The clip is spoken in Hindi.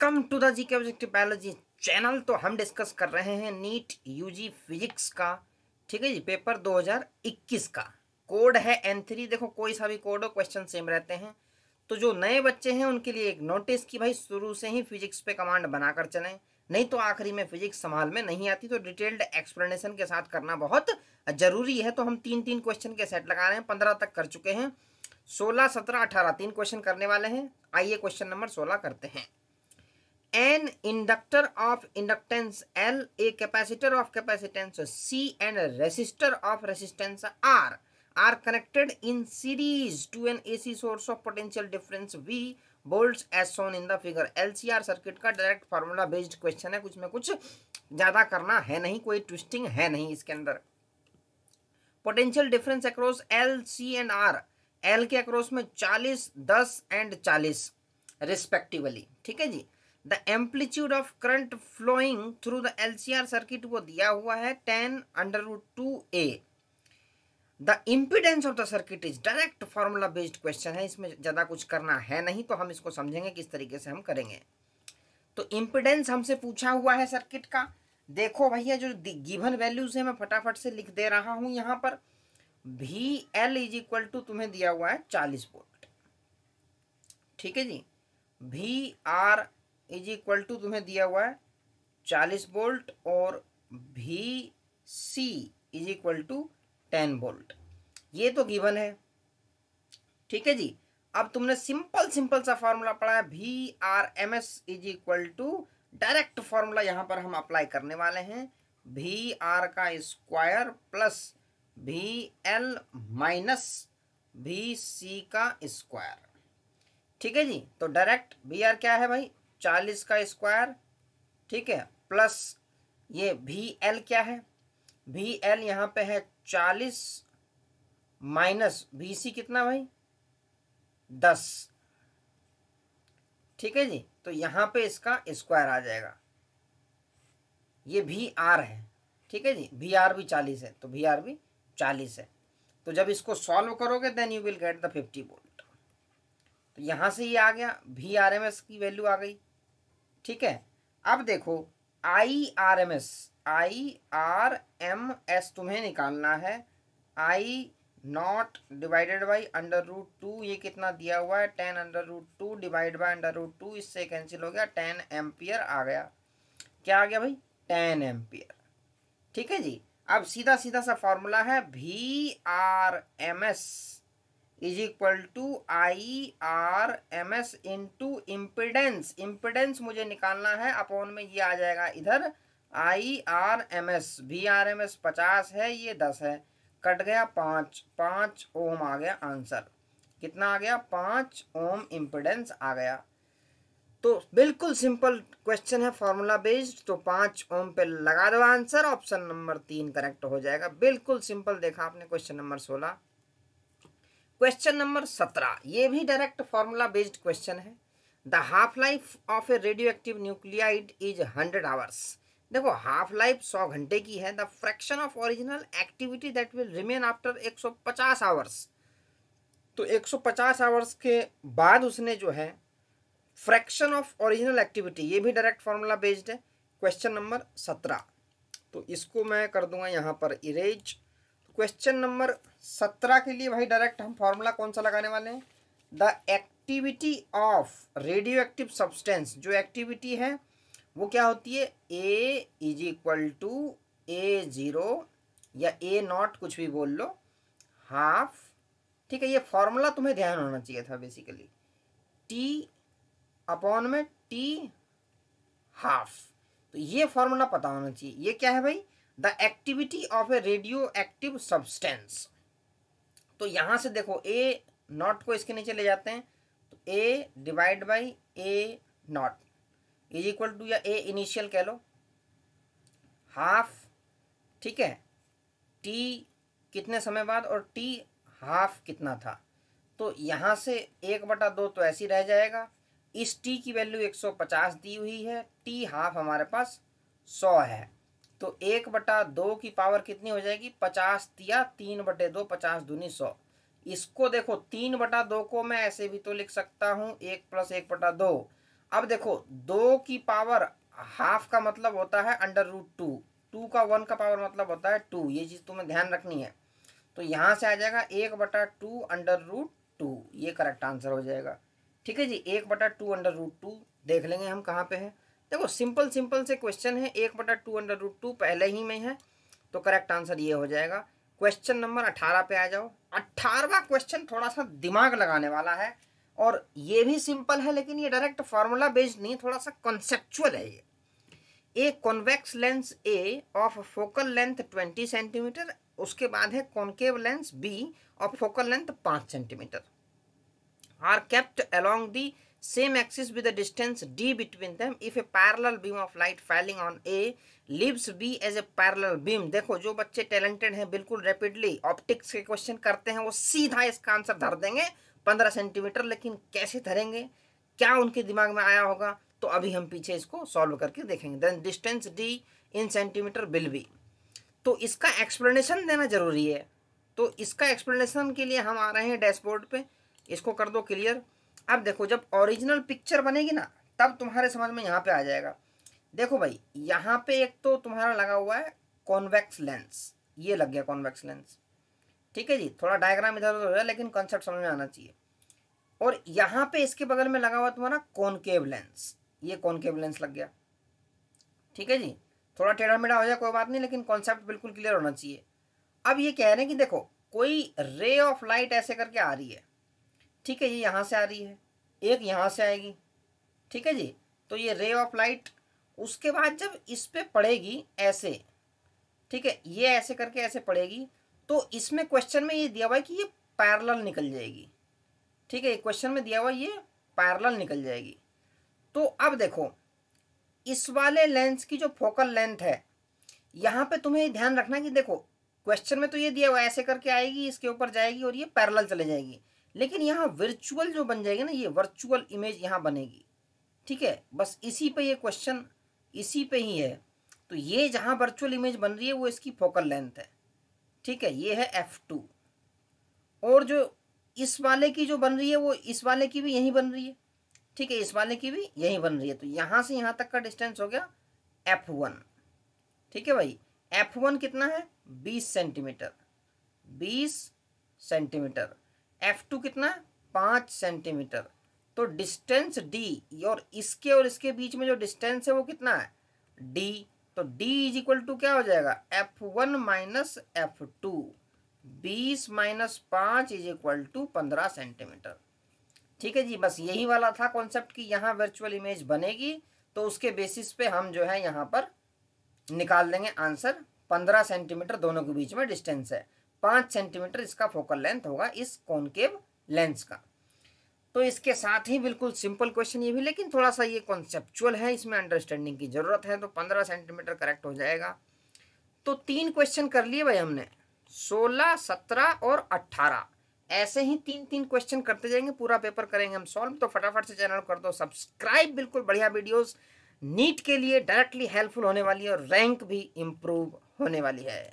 Welcome to the GK objective biology channel. तो हम डिस्कस कर रहे हैं नीट यूजी फिजिक्स का, ठीक है जी, पेपर 2021 का। कोड है N3। देखो कोई सा भी कोड हो, क्वेश्चन सेम रहते हैं। तो जो नए बच्चे हैं उनके लिए एक नोटिस कि भाई शुरू से ही फिजिक्स पे कमांड बनाकर चलें, नहीं तो आखिरी में फिजिक्स संभाल में नहीं आती। तो डिटेल्ड एक्सप्लेनेशन के साथ करना बहुत जरूरी है। तो हम 3-3 क्वेश्चन के सेट लगा रहे हैं, 15 तक कर चुके हैं। 16, 17, 18 3 क्वेश्चन करने वाले हैं। आइए क्वेश्चन नंबर 16 करते हैं। An inductor of inductance L, a capacitor of capacitance C, and a resistor of resistance R are connected in series to an AC source of potential difference V volts as shown in the figure। LCR circuit का डायरेक्ट फार्मूला बेस्ड क्वेश्चन है, कुछ में कुछ ज्यादा करना है नहीं, कोई ट्विस्टिंग है नहीं इसके अंदर। Potential difference across L, C and R, L के अक्रॉस में 40, 10 एंड 40 रिस्पेक्टिवली, ठीक है जी। The amplitude of current flowing through the LCR circuit वो दिया हुआ है 10√2A। The impedance of the circuit is direct formula based question है, इसमें ज्यादा कुछ करना है नहीं। तो हम इसको समझेंगे किस तरीके से हम करेंगे। तो इम्पिडेंस हमसे पूछा हुआ है सर्किट का। देखो भैया, जो गिवन वैल्यूज है मैं फटाफट से लिख दे रहा हूं यहाँ पर। VL इज इक्वल टू तुम्हें दिया हुआ है 40 वोल्ट, ठीक है जी। VR इज इक्वल टू तुम्हें दिया हुआ है 40 वोल्ट और VC is equal to 10 volt. ये तो गिवन है, ठीक है जी। अब तुमने सिंपल सा फॉर्मूला पढ़ा है, VRMS is equal to, direct formula यहां पर हम अप्लाई करने वाले हैं, VR का square plus VL minus VC का स्क्वायर, ठीक है जी। तो डायरेक्ट VR क्या है भाई, 40 का स्क्वायर, ठीक है, प्लस ये VL क्या है, VL यहाँ पे है 40 माइनस VC कितना भाई 10, ठीक है जी। तो यहाँ पे इसका स्क्वायर आ जाएगा। ये VR है, ठीक है जी। VR भी 40 है तो VR भी 40 है। तो जब इसको सॉल्व करोगे then you will get the 50 volt. तो यहाँ से ये आ गया, VRMS की वैल्यू आ गई, ठीक है। अब देखो IRMS तुम्हें निकालना है। I0 डिवाइडेड बाई √2, ये कितना दिया हुआ है 10√2 डिवाइड बाई √2, इससे कैंसिल हो गया, 10 एम्पियर आ गया। क्या आ गया भाई 10 एम्पियर, ठीक है जी। अब सीधा सा फॉर्मूला है, VRMS is equal to IRMS into impedance. Impedance मुझे निकालना है, अपॉन में ये आ जाएगा इधर IRMS। VRMS 50 है, ये 10 है, कट गया 5 ओम आ गया आंसर। कितना आ गया 5 ओम इम्पिडेंस आ गया। तो बिल्कुल सिंपल क्वेश्चन है, फॉर्मूला बेस्ड। तो 5 ओम पे लगा दो आंसर, ऑप्शन नंबर 3 करेक्ट हो जाएगा। बिल्कुल सिंपल देखा आपने क्वेश्चन नंबर 16। क्वेश्चन नंबर 17, ये भी डायरेक्ट फॉर्मूला बेस्ड क्वेश्चन है। The half life of A radio active nuclide is 100 hours. देखो हाफ लाइफ 100 घंटे की है। The fraction of original activity that will remain after 150 hours. तो 150 आवर्स के बाद उसने जो है फ्रैक्शन ऑफ ओरिजिनल एक्टिविटी, ये भी डायरेक्ट फॉर्मूला बेस्ड है। क्वेश्चन नंबर 17, तो इसको मैं कर दूंगा यहाँ पर इरेज। क्वेश्चन नंबर 17 के लिए भाई डायरेक्ट हम फॉर्मूला कौन सा लगाने वाले हैं, the activity of radio active substance. जो एक्टिविटी है वो क्या होती है, A is equal to A0 या A0 कुछ भी बोल लो, हाफ, ठीक है। ये फॉर्मूला तुम्हें ध्यान होना चाहिए था बेसिकली, T अपॉन में T हाफ। तो ये फॉर्मूला पता होना चाहिए। ये क्या है भाई, the activity of A radio active substance. तो यहां से देखो A0 को इसके नीचे ले जाते हैं, तो A divide by A0 is equal to, या A इनिशियल कह लो, हाफ, ठीक है। T कितने समय बाद और T हाफ कितना था। तो यहां से 1/2 तो ऐसे ही रह जाएगा। इस T की वैल्यू 150 दी हुई है, T हाफ हमारे पास 100 है। तो 1/2 की पावर कितनी हो जाएगी 50 दिया, 3/2, 50 दूनी 100। इसको देखो 3/2 को मैं ऐसे भी तो लिख सकता हूँ 1 + 1/2। अब देखो 2 की पावर हाफ का मतलब होता है √2, 2 का 1 का पावर मतलब होता है 2, ये चीज़ तुम्हें ध्यान रखनी है। तो यहाँ से आ जाएगा 1/2 √2, ये करेक्ट आंसर हो जाएगा। ठीक है जी, 1/2 √2 देख लेंगे हम कहाँ पे है। देखो सिंपल सिंपल से क्वेश्चन है, 1/2 √2 पहले ही में है, तो करेक्ट आंसर ये हो जाएगा। क्वेश्चन नंबर 18 पे आ जाओ। 18वां क्वेश्चन थोड़ा सा दिमाग लगाने वाला है, और ये भी सिंपल है, लेकिन ये डायरेक्ट फार्मूला बेस्ड नहीं, थोड़ा सा कॉन्सेप्चुअल है ये। A convex lens A of focal length 20 centimetre, उसके बाद है concave lens B of focal length 5 centimetre, are kept along the same axis with a distance d between them if a parallel beam of light falling on A leaves B as a parallel beam। देखो जो बच्चे टैलेंटेड हैं बिल्कुल रैपिडली ऑप्टिक्स के क्वेश्चन करते हैं वो सीधा इसका आंसर धर देंगे 15 सेंटीमीटर, लेकिन कैसे धरेंगे, क्या उनके दिमाग में आया होगा, तो अभी हम पीछे इसको सॉल्व करके देखेंगे। Then distance d in centimetre will be, तो इसका एक्सप्लेनेशन देना जरूरी है। तो इसका एक्सप्लेनेशन के लिए हम आ रहे हैं डैशबोर्ड पे, इसको कर दो क्लियर। अब देखो जब ओरिजिनल पिक्चर बनेगी ना तब तुम्हारे समझ में यहाँ पे आ जाएगा। देखो भाई यहाँ पे एक तो तुम्हारा लगा हुआ है कॉन्वेक्स लेंस, ये लग गया कॉन्वेक्स लेंस। ठीक है जी, थोड़ा डायग्राम इधर उधर हो जाए लेकिन कॉन्सेप्ट समझ में आना चाहिए। और यहाँ पे इसके बगल में लगा हुआ तुम्हारा कॉनकेव लेंस, ये कॉनकेव लेंस लग गया। ठीक है जी, थोड़ा टेढ़ा मेढ़ा हो जाए कोई बात नहीं, लेकिन कॉन्सेप्ट बिल्कुल क्लियर होना चाहिए। अब ये कह रहे हैं कि देखो कोई रे ऑफ लाइट ऐसे करके आ रही है, ठीक है, ये यहाँ से आ रही है, एक यहाँ से आएगी। ठीक है जी, तो ये रे ऑफ लाइट उसके बाद जब इस पे पड़ेगी ऐसे, ठीक है, ये ऐसे करके ऐसे पड़ेगी, तो इसमें क्वेश्चन में ये दिया हुआ है कि ये पैरेलल निकल जाएगी। ठीक है, क्वेश्चन में दिया हुआ ये पैरेलल निकल जाएगी। तो अब देखो इस वाले लेंस की जो फोकल लेंथ है, यहाँ पे तुम्हें ध्यान रखना कि देखो क्वेश्चन में तो ये दिया हुआ ऐसे करके आएगी, इसके ऊपर जाएगी और ये पैरेलल चले जाएगी, लेकिन यहाँ वर्चुअल जो बन जाएगी ना, ये वर्चुअल इमेज यहाँ बनेगी। ठीक है, बस इसी पे ये क्वेश्चन इसी पे ही है। तो ये जहाँ वर्चुअल इमेज बन रही है वो इसकी फोकल लेंथ है। ठीक है, ये है f2, और जो इस वाले की जो बन रही है वो इस वाले की भी यही बन रही है। ठीक है, इस वाले की भी यही बन रही है, तो यहाँ से यहाँ तक का डिस्टेंस हो गया f1। ठीक है भाई, f1 कितना है 20 सेंटीमीटर, 20 सेंटीमीटर। f2 कितना है 5 सेंटीमीटर। तो डिस्टेंस d और इसके बीच में जो डिस्टेंस है वो कितना है d, तो d इज इक्वल टू क्या हो जाएगा f1 minus f2, 20 minus 5 is equal to 15 centimetre. ठीक है जी, बस यही वाला था कॉन्सेप्ट कि यहाँ वर्चुअल इमेज बनेगी, तो उसके बेसिस पे हम जो है यहाँ पर निकाल देंगे आंसर। 15 सेंटीमीटर दोनों के बीच में डिस्टेंस है, 5 सेंटीमीटर इसका फोकल लेंथ होगा इस कॉनकेव लेंस का। तो इसके साथ ही बिल्कुल सिंपल क्वेश्चन ये भी, लेकिन थोड़ा सा ये कॉन्सेप्चुअल है, इसमें अंडरस्टैंडिंग की जरूरत है। तो 15 सेंटीमीटर करेक्ट हो जाएगा। तो 3 क्वेश्चन कर लिए भाई हमने, 16, 17 और 18। ऐसे ही 3-3 क्वेश्चन करते जाएंगे, पूरा पेपर करेंगे हम सॉल्व। तो फटाफट से चैनल कर दो सब्सक्राइब, बिल्कुल बढ़िया वीडियोस नीट के लिए डायरेक्टली हेल्पफुल होने वाली है और रैंक भी इम्प्रूव होने वाली है।